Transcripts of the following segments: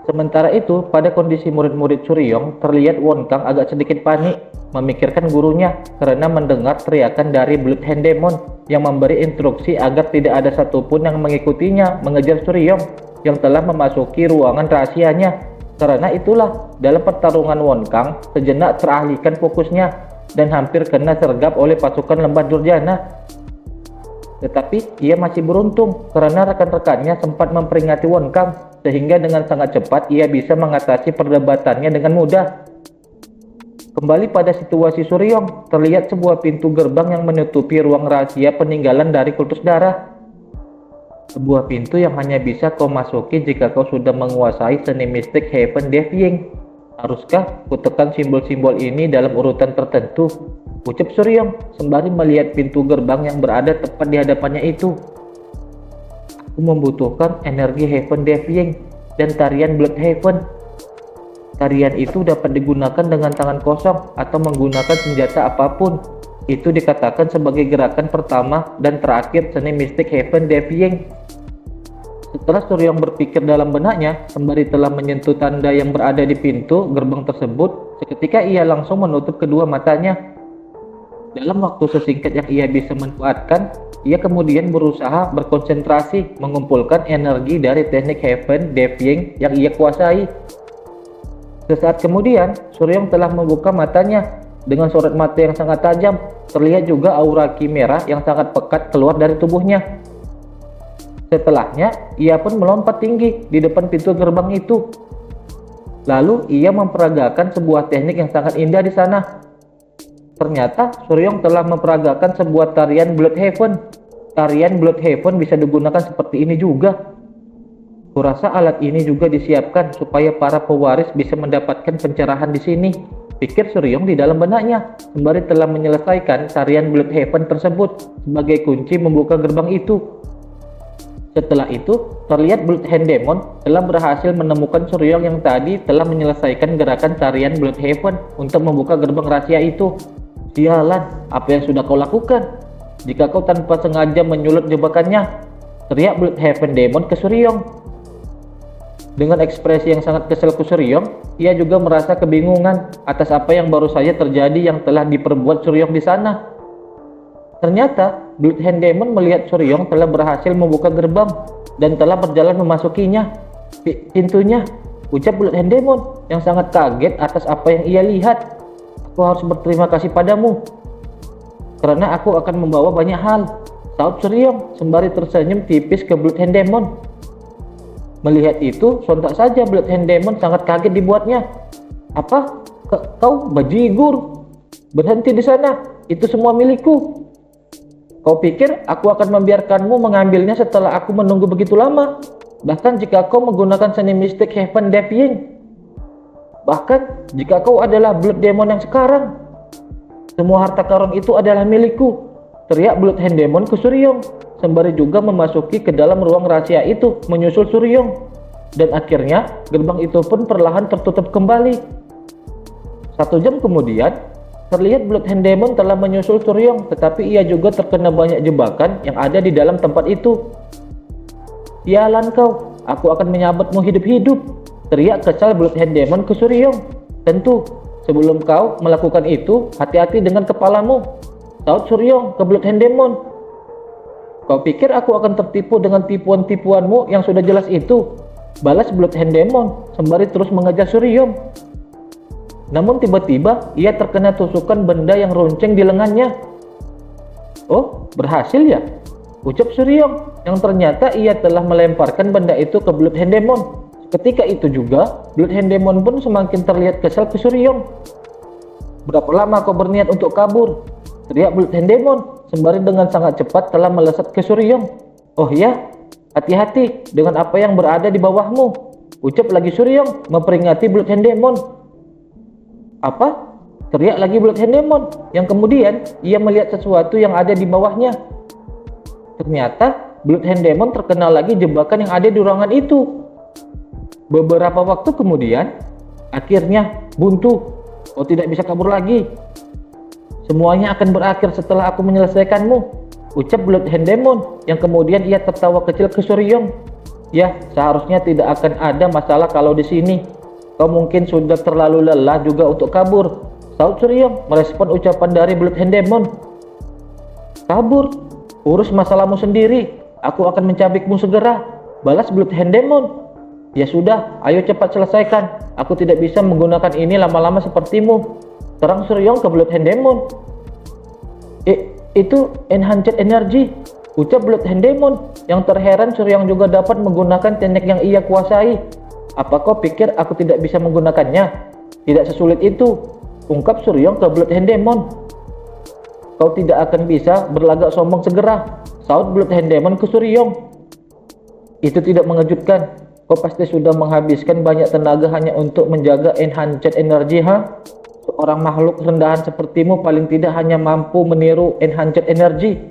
Sementara itu, pada kondisi murid-murid Suryong, terlihat Wonkang agak sedikit panik, memikirkan gurunya karena mendengar teriakan dari Blood Hand Demon yang memberi instruksi agar tidak ada satupun yang mengikutinya mengejar Suryong yang telah memasuki ruangan rahasianya. Karena itulah, dalam pertarungan Wonkang sejenak teralihkan fokusnya dan hampir kena sergap oleh pasukan Lembah Durjana. Tetapi ia masih beruntung karena rekan-rekannya sempat memperingati Wonkang, sehingga dengan sangat cepat ia bisa mengatasi perdebatannya dengan mudah. Kembali pada situasi Suryong, terlihat sebuah pintu gerbang yang menutupi ruang rahasia peninggalan dari kultus darah. Sebuah pintu yang hanya bisa kau masuki jika kau sudah menguasai seni mistik Heaven Defying. Haruskah kutekan simbol-simbol ini dalam urutan tertentu? Ucap Suryong sembari melihat pintu gerbang yang berada tepat di hadapannya itu. Aku membutuhkan energi Heaven Defying dan tarian Blood Heaven. Tarian itu dapat digunakan dengan tangan kosong atau menggunakan senjata apapun. Itu dikatakan sebagai gerakan pertama dan terakhir seni mistik Heaven Defying. Setelah Suryong berpikir dalam benaknya, sembari telah menyentuh tanda yang berada di pintu gerbang tersebut, seketika ia langsung menutup kedua matanya. Dalam waktu sesingkat yang ia bisa manfaatkan, ia kemudian berusaha berkonsentrasi mengumpulkan energi dari teknik Heaven Defying yang ia kuasai. Sesaat kemudian, Suryong telah membuka matanya. Dengan sorot mata yang sangat tajam, terlihat juga aura ki merah yang sangat pekat keluar dari tubuhnya. Setelahnya, ia pun melompat tinggi di depan pintu gerbang itu. Lalu, ia memperagakan sebuah teknik yang sangat indah di sana. Ternyata, Suryong telah memperagakan sebuah tarian Blood Heaven. Tarian Blood Heaven bisa digunakan seperti ini juga. Kurasa alat ini juga disiapkan supaya para pewaris bisa mendapatkan pencerahan di sini, pikir Suryong di dalam benaknya, sembari telah menyelesaikan tarian Blood Heaven tersebut sebagai kunci membuka gerbang itu. Setelah itu, terlihat Blood Hand Demon telah berhasil menemukan Suryong yang tadi telah menyelesaikan gerakan tarian Blood Heaven untuk membuka gerbang rahasia itu. Sialan, apa yang sudah kau lakukan? Jika kau tanpa sengaja menyulut jebakannya, teriak Blood Heaven Demon ke Suryong. Dengan ekspresi yang sangat kesal ke Suryong, ia juga merasa kebingungan atas apa yang baru saja terjadi yang telah diperbuat Suryong di sana. Ternyata, Blood Hand Demon melihat Suryong telah berhasil membuka gerbang dan telah berjalan memasukinya. Pintunya, ucap Blood Hand Demon yang sangat kaget atas apa yang ia lihat. Aku harus berterima kasih padamu, karena aku akan membawa banyak hal, saut Suryong sembari tersenyum tipis ke Blood Hand Demon. Melihat itu, sontak saja Blood Hand Demon sangat kaget dibuatnya. Apa? Kau bajigur? Berhenti di sana, itu semua milikku. Kau pikir aku akan membiarkanmu mengambilnya setelah aku menunggu begitu lama? Bahkan jika kau menggunakan seni mistik Heaven Defying. Bahkan jika kau adalah Blood Demon yang sekarang. Semua harta karun itu adalah milikku, teriak Blood Hand Demon ke Suryong, sembari juga memasuki ke dalam ruang rahasia itu menyusul Suryong. Dan akhirnya gerbang itu pun perlahan tertutup kembali. 1 jam kemudian, terlihat Blood Hand Demon telah menyusul Suryong, tetapi ia juga terkena banyak jebakan yang ada di dalam tempat itu. Sialan kau, aku akan menyabetmu hidup-hidup, teriak kesal Blood Hand Demon ke Suryong. Tentu, sebelum kau melakukan itu, hati-hati dengan kepalamu, saut Suryong ke Blood Hand Demon. Kau pikir aku akan tertipu dengan tipuan-tipuanmu yang sudah jelas itu? Balas Blood Hand Demon sembari terus mengejar Suryong. Namun tiba-tiba ia terkena tusukan benda yang runcing di lengannya. Oh, berhasil ya? Ucap Suryong yang ternyata ia telah melemparkan benda itu ke Blood Hand Demon. Ketika itu juga, Blood Hand Demon pun semakin terlihat kesal ke Suryong. Berapa lama kau berniat untuk kabur? Teriak Blood Hand Demon sembari dengan sangat cepat telah melesat ke Suryong. Oh ya, hati-hati dengan apa yang berada di bawahmu, ucap lagi Suryong memperingati Blood Hand Demon. Apa? Teriak lagi Blood Hand Demon yang kemudian ia melihat sesuatu yang ada di bawahnya. Ternyata Blood Hand Demon terkena lagi jebakan yang ada di ruangan itu. Beberapa waktu kemudian, akhirnya buntu. Kau tidak bisa kabur lagi. Semuanya akan berakhir setelah aku menyelesaikanmu, ucap Blood Hand Demon yang kemudian ia tertawa kecil ke Suryong. Ya, seharusnya tidak akan ada masalah kalau di sini. Kau mungkin sudah terlalu lelah juga untuk kabur, sahut Suryong merespon ucapan dari Bloodhound Demon. Kabur? Urus masalahmu sendiri. Aku akan mencabikmu segera, balas Bloodhound Demon. Ya sudah, ayo cepat selesaikan. Aku tidak bisa menggunakan ini lama-lama sepertimu, terang Suryong ke Bloodhound Demon. Itu enhanced energy, ucap Bloodhound Demon yang terheran Suryong juga dapat menggunakan teknik yang ia kuasai. Apa kau pikir aku tidak bisa menggunakannya? Tidak sesulit itu, ungkap Suryong ke Bloodhound Demon. Kau tidak akan bisa berlagak sombong segera, sahut Bloodhound Demon ke Suryong. Itu tidak mengejutkan. Kau pasti sudah menghabiskan banyak tenaga hanya untuk menjaga enhanced energy, ha? Seorang makhluk rendahan sepertimu paling tidak hanya mampu meniru enhanced energy,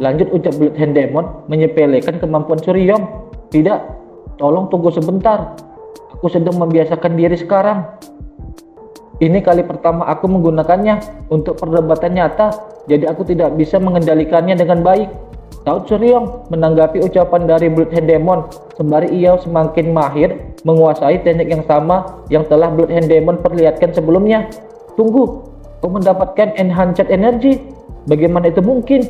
lanjut ucap Bloodhound Demon menyepelekan kemampuan Suryong. Tidak, tolong tunggu sebentar. Aku sedang membiasakan diri sekarang. Ini kali pertama aku menggunakannya untuk perdebatan nyata, jadi aku tidak bisa mengendalikannya dengan baik, sahut Suryong menanggapi ucapan dari Bloodhound Demon sembari ia semakin mahir menguasai teknik yang sama yang telah Bloodhound Demon perlihatkan sebelumnya. Tunggu, kau mendapatkan enhanced energy? Bagaimana itu mungkin?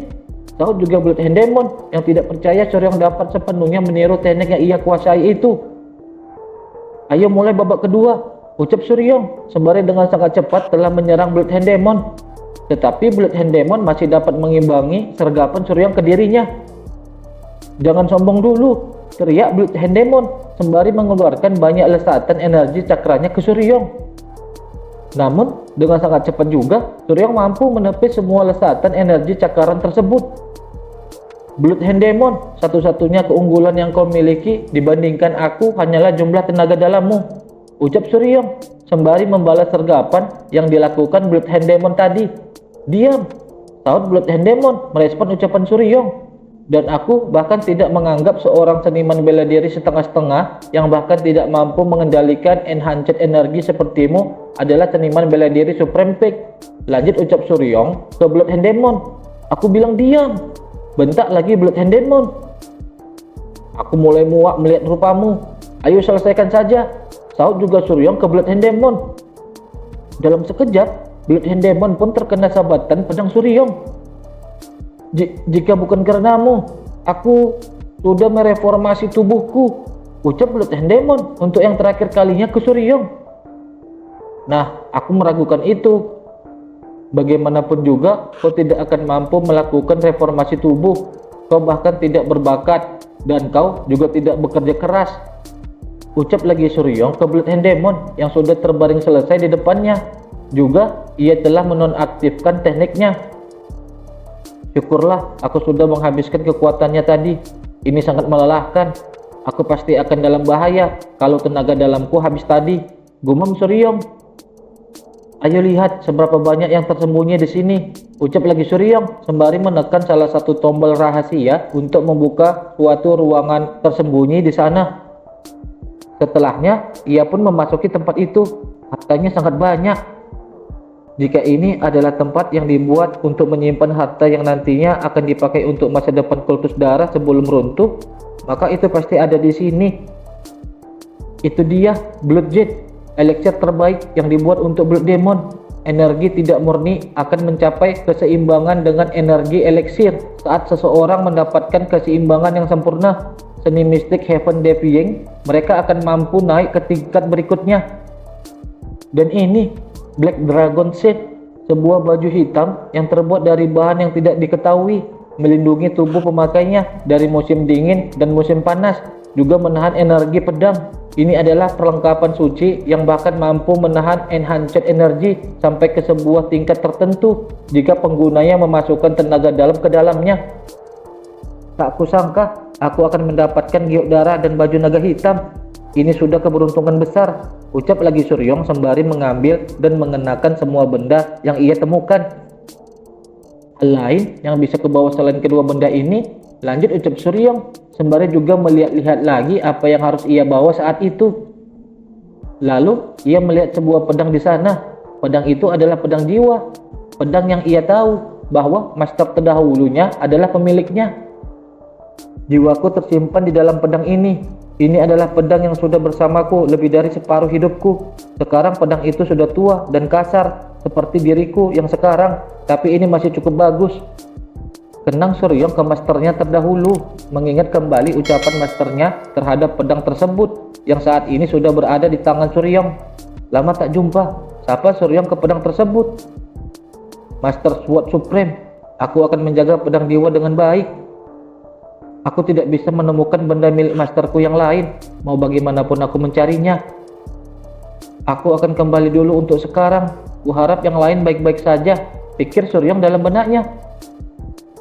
Sahut juga Bloodhound Demon yang tidak percaya Suryong dapat sepenuhnya meniru teknik yang ia kuasai itu. Ayo mulai babak kedua, ucap Suryong sembari dengan sangat cepat telah menyerang Bloodhound Demon. Tetapi Bloodhound Demon masih dapat mengimbangi sergapan Suryong ke dirinya. Jangan sombong dulu, teriak Bloodhound Demon sembari mengeluarkan banyak lesatan energi cakranya ke Suryong. Namun dengan sangat cepat juga Suryong mampu menepis semua lesatan energi cakaran tersebut. Bloodhound Demon, satu-satunya keunggulan yang kau miliki dibandingkan aku hanyalah jumlah tenaga dalammu, ucap Suryong sembari membalas sergapan yang dilakukan Bloodhound Demon tadi. Diam, sahut Bloodhound Demon merespon ucapan Suryong. Dan aku bahkan tidak menganggap seorang seniman bela diri setengah-setengah yang bahkan tidak mampu mengendalikan enhanced energi sepertimu adalah seniman bela diri Supreme Peak, lanjut ucap Suryong ke Bloodhound Demon. Aku bilang diam, bentak lagi Bloodhound Demon. Aku mulai muak melihat rupamu, ayo selesaikan saja, sahut juga Suryong ke Bloodhound Demon. Dalam sekejap Bloodhound Demon pun terkena sabatan pedang Suryong. Jika bukan karenamu, aku sudah mereformasi tubuhku, ucap Bloodhound Demon untuk yang terakhir kalinya ke Suryong. Nah, aku meragukan itu. Bagaimanapun juga, kau tidak akan mampu melakukan reformasi tubuh. Kau bahkan tidak berbakat, dan kau juga tidak bekerja keras, ucap lagi Suryong ke Bloodhound Demon yang sudah terbaring selesai di depannya. Juga, ia telah menonaktifkan tekniknya. Syukurlah aku sudah menghabiskan kekuatannya tadi. Ini sangat melelahkan. Aku pasti akan dalam bahaya kalau tenaga dalamku habis tadi, gumam Suryong. Ayo lihat seberapa banyak yang tersembunyi di sini, ucap lagi Suryong sembari menekan salah satu tombol rahasia untuk membuka suatu ruangan tersembunyi di sana. Setelahnya, ia pun memasuki tempat itu. Hartanya sangat banyak. Jika ini adalah tempat yang dibuat untuk menyimpan harta yang nantinya akan dipakai untuk masa depan kultus darah sebelum runtuh, maka itu pasti ada di sini. Itu dia, Blood Jet, elixir terbaik yang dibuat untuk Blood Demon. Energi tidak murni akan mencapai keseimbangan dengan energi elixir saat seseorang mendapatkan keseimbangan yang sempurna. Seni mistik Heaven Defying, mereka akan mampu naik ke tingkat berikutnya. Dan ini Black Dragon Set, sebuah baju hitam yang terbuat dari bahan yang tidak diketahui, melindungi tubuh pemakainya dari musim dingin dan musim panas, juga menahan energi pedang. Ini adalah perlengkapan suci yang bahkan mampu menahan enhanced energy sampai ke sebuah tingkat tertentu jika penggunanya memasukkan tenaga dalam ke dalamnya. Tak kusangka aku akan mendapatkan giok darah dan baju naga hitam. Ini sudah keberuntungan besar, ucap lagi Suryong sembari mengambil dan mengenakan semua benda yang ia temukan. Hal lain yang bisa kebawa selain kedua benda ini, lanjut ucap Suryong sembari juga melihat-lihat lagi apa yang harus ia bawa saat itu. Lalu ia melihat sebuah pedang di sana. Pedang itu adalah pedang jiwa, pedang yang ia tahu bahwa master terdahulunya adalah pemiliknya. Jiwaku tersimpan di dalam pedang ini, Ini adalah pedang yang sudah bersamaku lebih dari separuh hidupku. Sekarang pedang itu sudah tua dan kasar seperti diriku yang sekarang, tapi ini masih cukup bagus. Kenang Suryong ke masternya terdahulu, mengingat kembali ucapan masternya terhadap pedang tersebut yang saat ini sudah berada di tangan Suryong. Lama tak jumpa, sapa Suryong ke pedang tersebut. Master Sword Supreme, aku akan menjaga pedang dewa dengan baik. Aku tidak bisa menemukan benda milik masterku yang lain, mau bagaimanapun aku mencarinya. Aku akan kembali dulu untuk sekarang. Kuharap yang lain baik-baik saja, pikir Suryong dalam benaknya.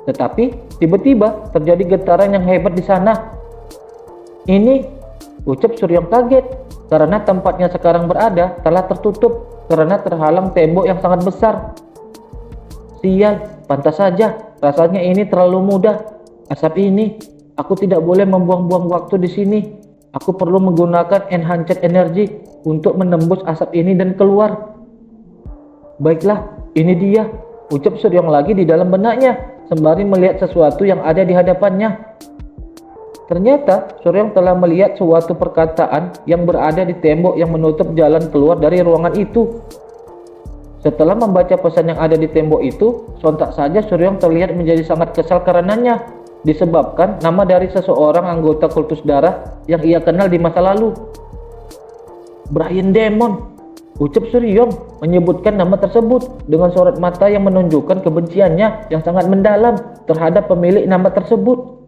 Tetapi tiba-tiba terjadi getaran yang hebat di sana. Ini, ucap Suryong kaget, karena tempatnya sekarang berada telah tertutup karena terhalang tembok yang sangat besar. Sial, pantas saja, rasanya ini terlalu mudah. Asap ini, aku tidak boleh membuang-buang waktu di sini. Aku perlu menggunakan enhanced energy untuk menembus asap ini dan keluar. Baiklah, ini dia, ucap Suryong lagi di dalam benaknya, sembari melihat sesuatu yang ada di hadapannya. Ternyata Suryong telah melihat suatu perkataan yang berada di tembok yang menutup jalan keluar dari ruangan itu. Setelah membaca pesan yang ada di tembok itu, sontak saja Suryong terlihat menjadi sangat kesal karenanya, disebabkan nama dari seseorang anggota kultus darah yang ia kenal di masa lalu. Brian Demon, ucap Suryong menyebutkan nama tersebut dengan sorot mata yang menunjukkan kebenciannya yang sangat mendalam terhadap pemilik nama tersebut.